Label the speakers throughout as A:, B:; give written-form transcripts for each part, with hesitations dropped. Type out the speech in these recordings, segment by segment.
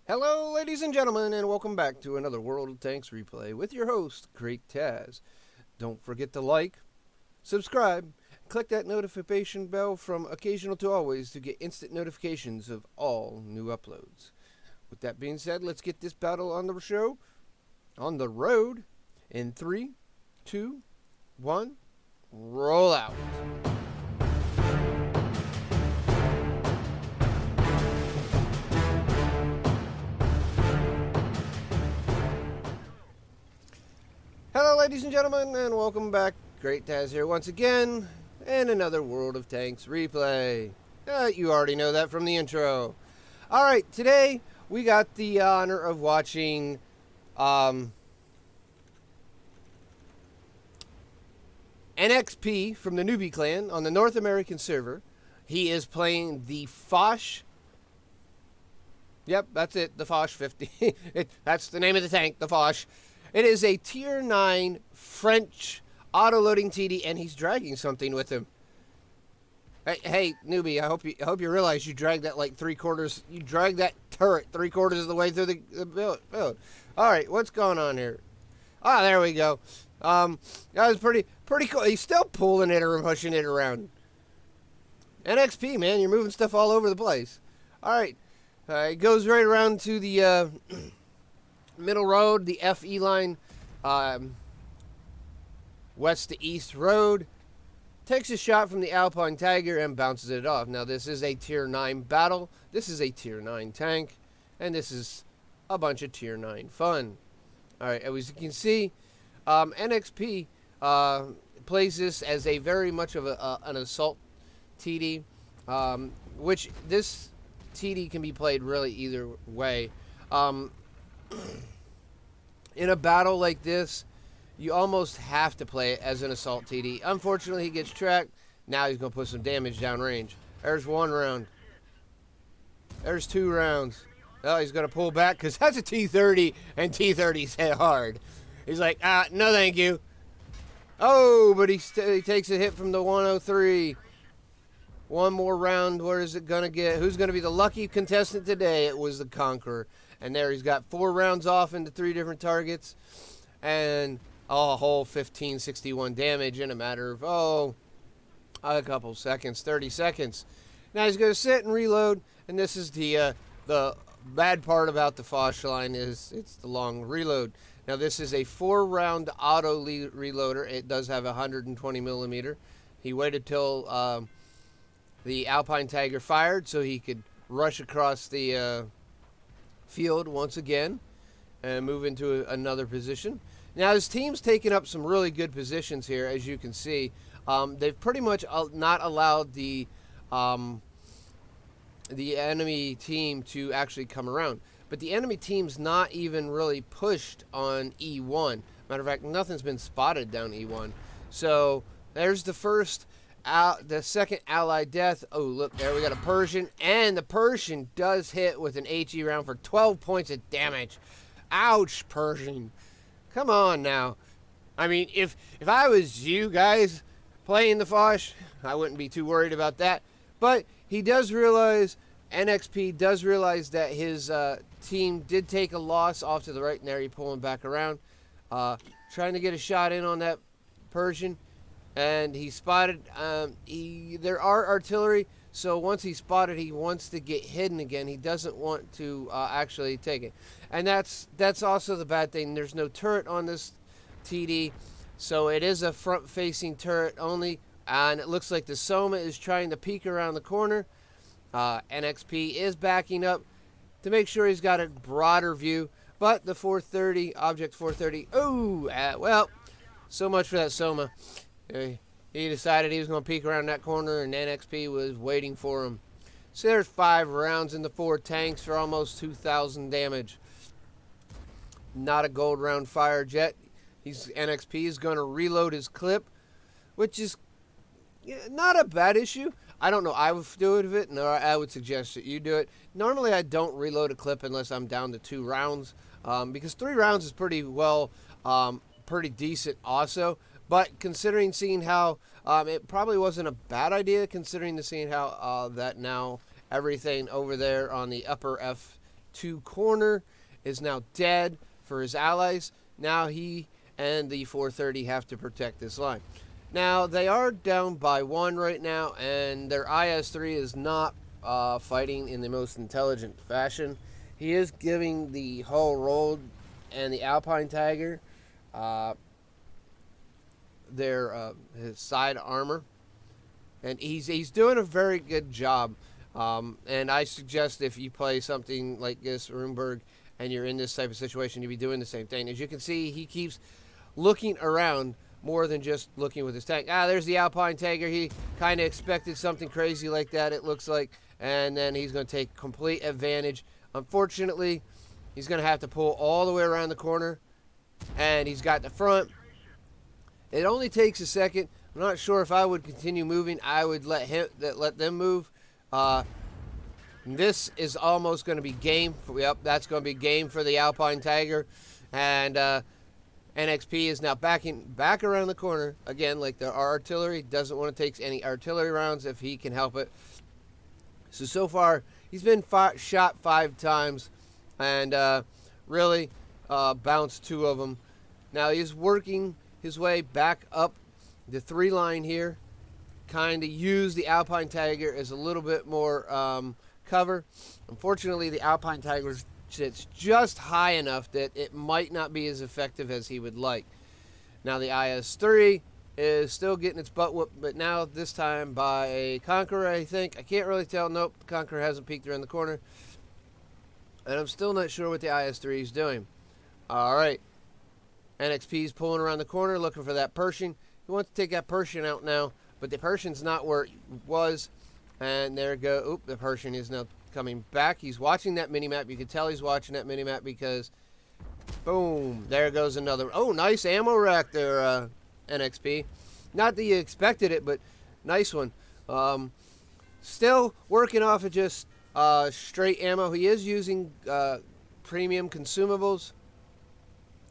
A: Hello, ladies and gentlemen, and welcome back to another World of Tanks replay with your host, GreatTaz. Don't forget to like, subscribe, click that notification bell from occasional to always to get instant notifications of all new uploads. With that being said, let's get this battle on the road, in 3, 2, 1, roll out. Hello, ladies and gentlemen, and welcome back. GreatTaz here once again, and another World of Tanks replay. You already know that from the intro. Alright, today we got the honor of watching NXP from the NEWBI clan on the North American server. He is playing the Foch. Yep, that's it, the Foch 50. That's the name of the tank, the Foch. It is a tier 9 French autoloading TD, and he's dragging something with him. Hey, NEWBI, I hope you realize you dragged that like 3/4. You dragged that turret 3/4 of the way through the build. All right, what's going on here? Ah, there we go. That was pretty cool. He's still pulling it or pushing it around. NXP, man, you're moving stuff all over the place. All right, it goes right around to the middle road, the FE line, west to east road. Takes a shot from the Alpine Tiger and bounces it off. Now, this is a tier 9 battle. This is a tier 9 tank. And this is a bunch of tier 9 fun. Alright, as you can see, NXP plays this as a very much of an assault TD, which this TD can be played really either way. In a battle like this, you almost have to play it as an assault TD. Unfortunately, he gets tracked. Now he's going to put some damage downrange. There's 1 round. There's 2 rounds. Oh, he's going to pull back because that's a T-30, and T-30s hit hard. He's like, no thank you. Oh, but he takes a hit from the 103. 1 more round. Where is it going to get? Who's going to be the lucky contestant today? It was the Conqueror. And there he's got 4 rounds off into 3 different targets. And a whole 1561 damage in a matter of, a couple seconds, 30 seconds. Now he's going to sit and reload. And this is the bad part about the Foch line is it's the long reload. Now this is a 4-round auto reloader. It does have a 120 millimeter. He waited till the Alpine Tiger fired so he could rush across the field once again and move into another position. Now his team's taken up some really good positions here, as you can see. They've pretty much not allowed the enemy team to actually come around. But the enemy team's not even really pushed on E1. Matter of fact, nothing's been spotted down E1. So there's the first the second allied death. Oh, look, there we got a Persian, and the Persian does hit with an HE round for 12 points of damage. Ouch, Persian. Come on now. I mean, if I was you guys playing the Foch, I wouldn't be too worried about that. But he does realize, NXP does realize that his team did take a loss off to the right, and there he's pulling back around. Trying to get a shot in on that Persian. And he spotted, there are artillery, so once he's spotted, he wants to get hidden again. He doesn't want to actually take it. And that's also the bad thing. There's no turret on this TD, so it is a front-facing turret only. And it looks like the Soma is trying to peek around the corner. NXP is backing up to make sure he's got a broader view. But the 430, Object 430, well, so much for that Soma. He decided he was going to peek around that corner, and NXP was waiting for him. So there's 5 rounds in the 4 tanks for almost 2,000 damage. Not a gold round fired yet. NXP is going to reload his clip, which is not a bad issue. I don't know. I would do it, nor I would suggest that you do it. Normally, I don't reload a clip unless I'm down to 2 rounds, because 3 rounds is pretty decent also. But considering seeing how it probably wasn't a bad idea, considering seeing how that now everything over there on the upper 2 corner is now dead for his allies. Now he and the 430 have to protect this line. Now, they are down by 1 right now, and their IS-3 is not fighting in the most intelligent fashion. He is giving the Hull Road and the Alpine Tiger his side armor, and he's doing a very good job. And I suggest if you play something like this, Ruinburg, and you're in this type of situation, you'll be doing the same thing. As you can see, he keeps looking around more than just looking with his tank. There's the Alpine Tiger. He kind of expected something crazy like that, it looks like, and then he's going to take complete advantage. Unfortunately, he's going to have to pull all the way around the corner, and he's got the front. It only takes a second. I'm not sure if I would continue moving. I would let them move. This is almost going to be game. Yep, that's going to be game for the Alpine Tiger, and NXP is now backing back around the corner again, like the artillery. Doesn't want to take any artillery rounds if he can help it. So far, he's been shot 5 times, and really bounced 2 of them. Now he's working his way back up the 3 line here. Kind of use the Alpine Tiger as a little bit more cover. Unfortunately, the Alpine Tiger sits just high enough that it might not be as effective as he would like. Now the IS-3 is still getting its butt whooped, but now this time by a Conqueror, I think. I can't really tell. Nope, the Conqueror hasn't peeked around the corner. And I'm still not sure what the IS-3 is doing. Alright. NXP's pulling around the corner looking for that Pershing. He wants to take that Pershing out now, but the Pershing's not where it was. And there go. Oop, the Pershing is now coming back. He's watching that mini-map. You can tell he's watching that mini-map because, boom, there goes another. Oh, nice ammo rack there, NXP. Not that you expected it, but nice one. Still working off of just straight ammo. He is using premium consumables,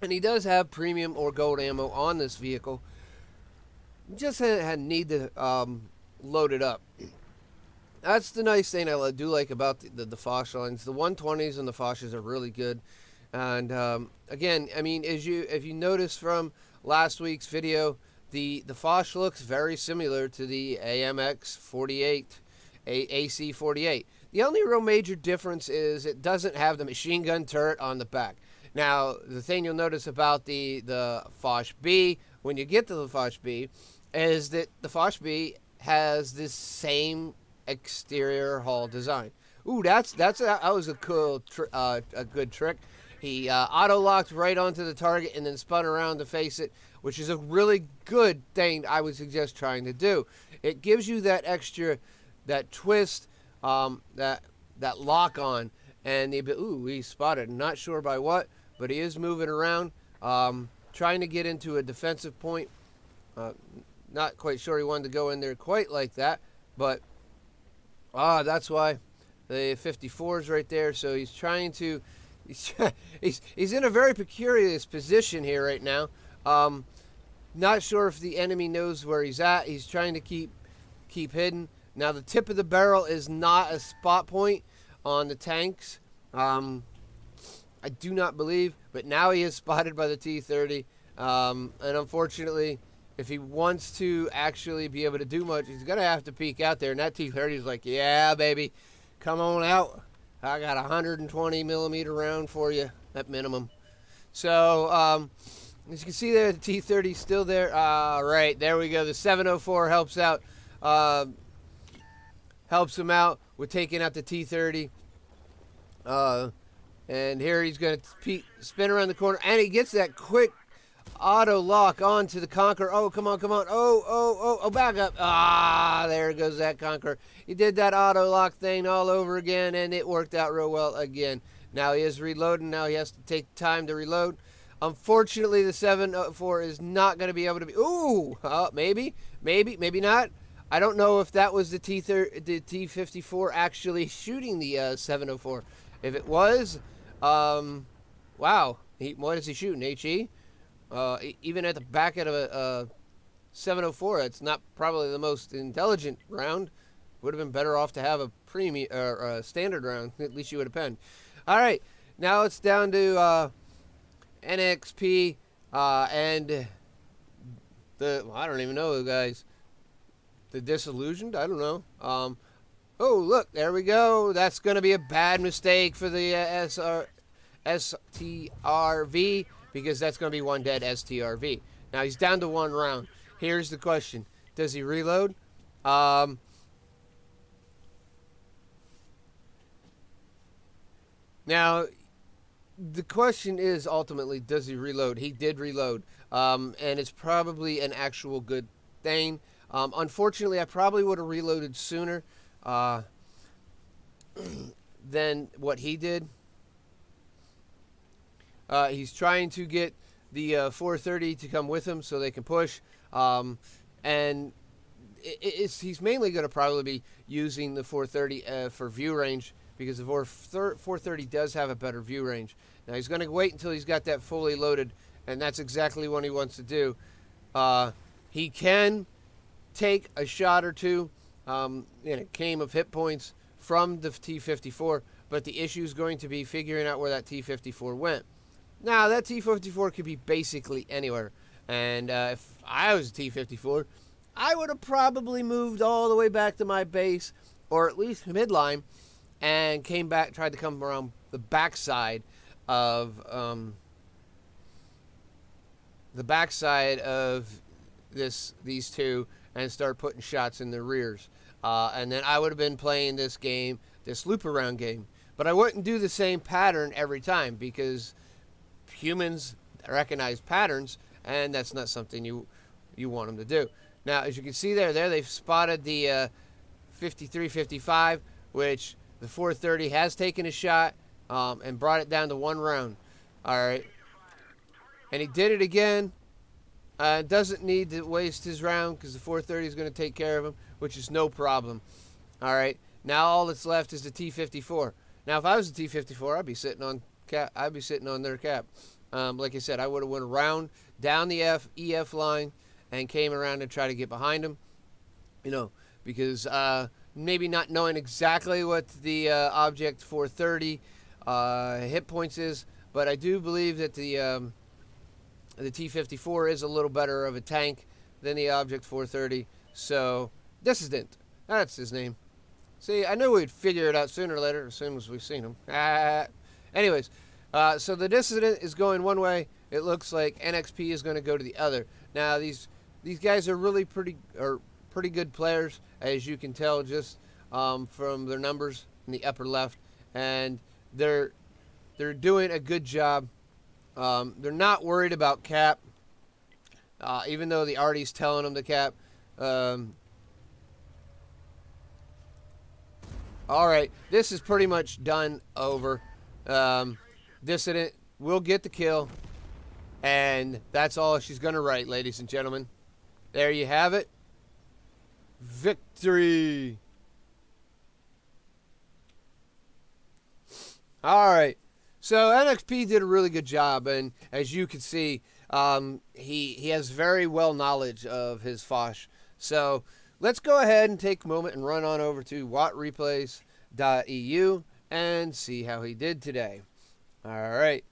A: and he does have premium or gold ammo on this vehicle. Just need to load it up. That's the nice thing I do like about the Foch lines. The 120s and the Foches are really good. And again, I mean, if you notice from last week's video, the Foch looks very similar to the AMX 48, AC 48. The only real major difference is it doesn't have the machine gun turret on the back. Now, the thing you'll notice about the Foch B, when you get to the Foch B, is that the Foch B has this same exterior hull design. Ooh, that was a cool, a good trick. He auto locked right onto the target and then spun around to face it, which is a really good thing I would suggest trying to do. It gives you that extra, that twist, that lock on, and he's spotted. Not sure by what, but he is moving around, trying to get into a defensive point. Not quite sure he wanted to go in there quite like that, but that's why the 54's right there. So he's trying to, he's in a very precarious position here right now. Not sure if the enemy knows where he's at. He's trying to keep hidden. Now the tip of the barrel is not a spot point on the tanks. I do not believe, but now he is spotted by the T-30, and unfortunately, if he wants to actually be able to do much, he's going to have to peek out there. And that T-30 is like, yeah, baby, come on out. I got a 120 millimeter round for you at minimum. So, as you can see there, the T-30 is still there. Right, there we go. The 704 helps out. Helps him out with taking out the T-30. And here he's going to spin around the corner. And he gets that quick auto lock onto the Conqueror. Oh, come on. Oh, back up. There goes that Conqueror. He did that auto lock thing all over again, and it worked out real well again. Now he is reloading. Now he has to take time to reload. Unfortunately, the 704 is not going to be able to be. Maybe not. I don't know if that was the T-54 actually shooting the 704. If it was, wow. What is he shooting? HE? Even at the back end of a 704, it's not probably the most intelligent round. Would have been better off to have a premium or a standard round. At least you would have penned. All right, now it's down to NXP and I don't even know, guys. The Disillusioned? I don't know. Oh, look, there we go. That's going to be a bad mistake for the STRV because that's going to be one dead STRV. Now he's down to 1 round. Here's the question. Does he reload? Now, the question is ultimately, does he reload? He did reload, and it's probably an actual good thing. Unfortunately, I probably would have reloaded sooner than what he did. He's trying to get the 430 to come with him so they can push, and he's mainly going to probably be using the 430 for view range because the 430 does have a better view range. Now he's going to wait until he's got that fully loaded, and that's exactly what he wants to do. He can take a shot or two in a game of hit points from the T-54, but the issue is going to be figuring out where that T-54 went. Now, that T-54 could be basically anywhere, and if I was a T-54, I would have probably moved all the way back to my base, or at least midline, and came back, tried to come around the backside of these two, and start putting shots in their rears. And then I would have been playing this game, this loop around game. But I wouldn't do the same pattern every time because humans recognize patterns, and that's not something you want them to do. Now, as you can see there they've spotted the 53-55, which the 430 has taken a shot and brought it down to 1 round. All right. And he did it again. Doesn't need to waste his round because the 430 is going to take care of him, which is no problem. All right. Now all that's left is the T-54. Now, if I was a T-54, I'd be sitting on cap. I'd be sitting on their cap. Like I said, I would have went around down the EF line and came around and tried to get behind him. You know, because maybe not knowing exactly what the Object 430 hit points is, but I do believe that the T-54 is a little better of a tank than the Object 430. So, Dissident, that's his name. See, I knew we'd figure it out sooner or later, as soon as we've seen him. Anyways, so the Dissident is going one way. It looks like NXP is going to go to the other. Now, these guys are really pretty good players, as you can tell just from their numbers in the upper left, and they're doing a good job. They're not worried about cap, even though the arty's telling them to cap. All right, this is pretty much done over. Dissident will get the kill, and that's all she's going to write, ladies and gentlemen. There you have it. Victory. All right. So NXP did a really good job, and as you can see, he has very well knowledge of his Foch. So let's go ahead and take a moment and run on over to whatreplays.eu and see how he did today. All right,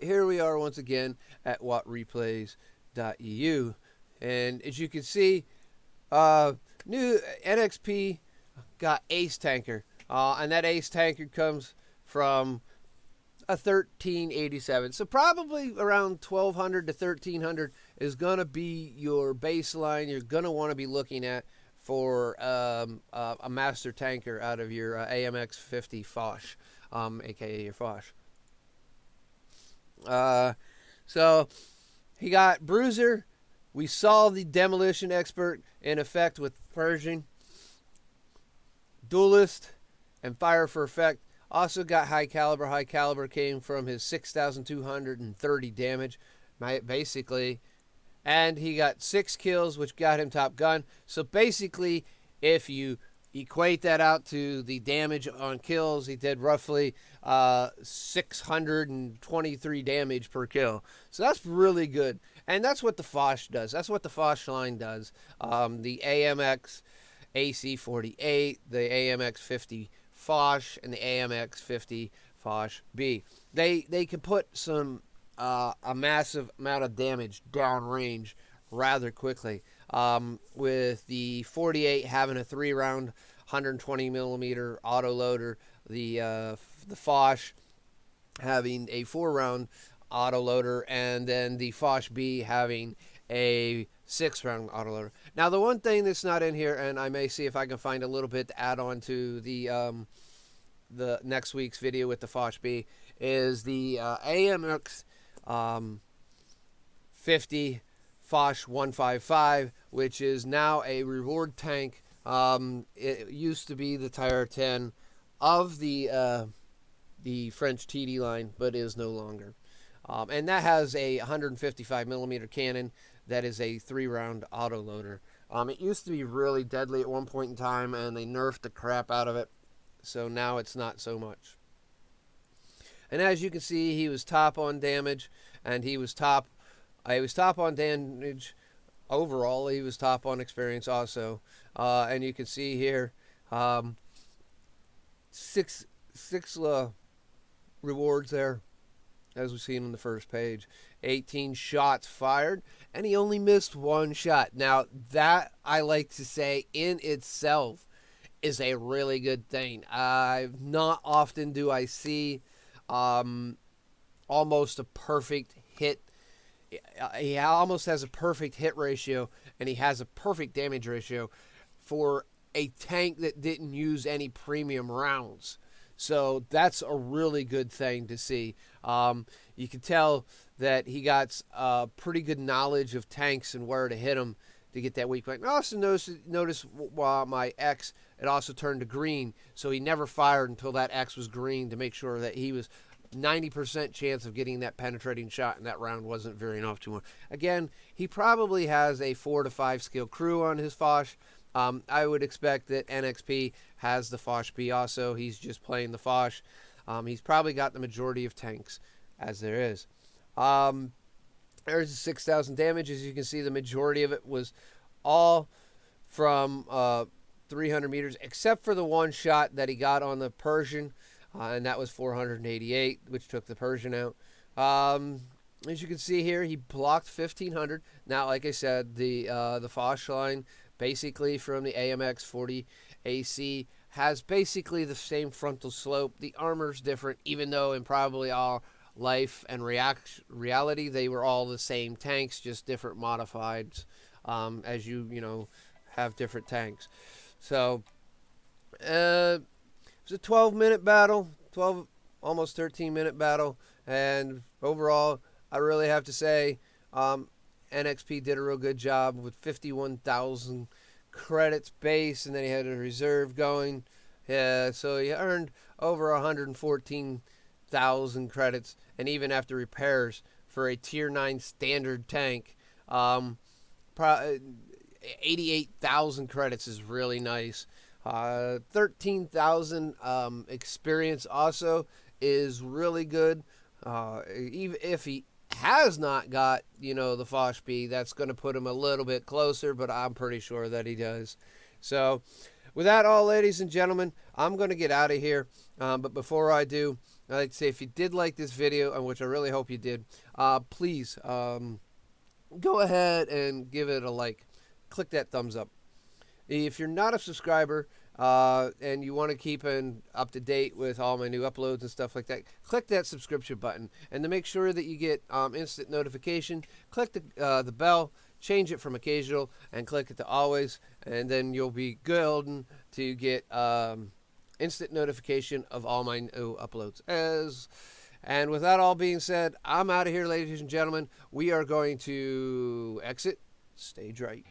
A: here we are once again at whatreplays.eu, and as you can see, new NXP got Ace Tanker, and that Ace Tanker comes from a 1387. So probably around 1200 to 1300 is going to be your baseline you're going to want to be looking at for a master tanker out of your AMX 50 Foch, aka your Foch. So he got Bruiser. We saw the Demolition Expert in effect with Pershing, Duelist, and Fire for Effect. Also got High Caliber. High Caliber came from his 6,230 damage, basically. And he got 6 kills, which got him Top Gun. So basically, if you equate that out to the damage on kills, he did roughly 623 damage per kill. So that's really good. And that's what the Foch does. That's what the Foch line does. The AMX AC-48, the AMX 50 Foch, and the AMX 50 Foch B. They can put some a massive amount of damage downrange rather quickly. With the 48 having a 3-round 120 millimeter autoloader, the Foch having a 4-round autoloader, and then the Foch B having a 6-round autoloader. Now, the one thing that's not in here, and I may see if I can find a little bit to add on to the next week's video with the Foch B, is the AMX 50 Foch 155, which is now a reward tank. It used to be the Tier 10 of the French TD line, but is no longer. And that has a 155 millimeter cannon that is a 3-round autoloader. It used to be really deadly at one point in time, and they nerfed the crap out of it, so now it's not so much. And as you can see, he was top on damage, and he was top on damage overall. He was top on experience also. And you can see here, six rewards there, as we've seen on the first page. 18 shots fired, and he only missed 1 shot. Now, that, I like to say, in itself is a really good thing. Not often do I see almost a perfect hit. He almost has a perfect hit ratio, and he has a perfect damage ratio for a tank that didn't use any premium rounds. So that's a really good thing to see. You can tell that he got pretty good knowledge of tanks and where to hit them to get that weak point. I also notice while my X, it also turned to green, so he never fired until that X was green to make sure that he was 90% chance of getting that penetrating shot, and that round wasn't veering off too much. Again, he probably has a 4 to 5 skill crew on his Foch. I would expect that NXP has the Foch B also. He's just playing the Foch. He's probably got the majority of tanks, as there is. There's 6,000 damage. As you can see, the majority of it was all from 300 meters, except for the 1 shot that he got on the Persian, and that was 488, which took the Persian out. As you can see here, he blocked 1,500. Now, like I said, the Foch line, basically from the AMX 40 AC, has basically the same frontal slope. The armor's different, even though in probably all life and reality, they were all the same tanks, just different modifieds, as you have different tanks. So, it was a 12-minute battle, almost 13-minute battle, and overall, I really have to say, NXP did a real good job with 51,000 credits base, and then he had a reserve going. So he earned over 114,000 credits, and even after repairs for a Tier 9 standard tank, 88,000 credits is really nice. 13,000 experience also is really good. Even if he has not got, the Foch B, that's going to put him a little bit closer, but I'm pretty sure that he does. So, with that all, ladies and gentlemen, I'm going to get out of here. But before I do, I'd like to say, if you did like this video, and which I really hope you did, please go ahead and give it a like. Click that thumbs up. If you're not a subscriber, and you want to keep up to date with all my new uploads and stuff like that, click that subscription button. And to make sure that you get instant notification, click the bell, change it from occasional, and click it to always, and then you'll be golden to get instant notification of all my new uploads. And with that all being said, I'm out of here, ladies and gentlemen. We are going to exit stage right.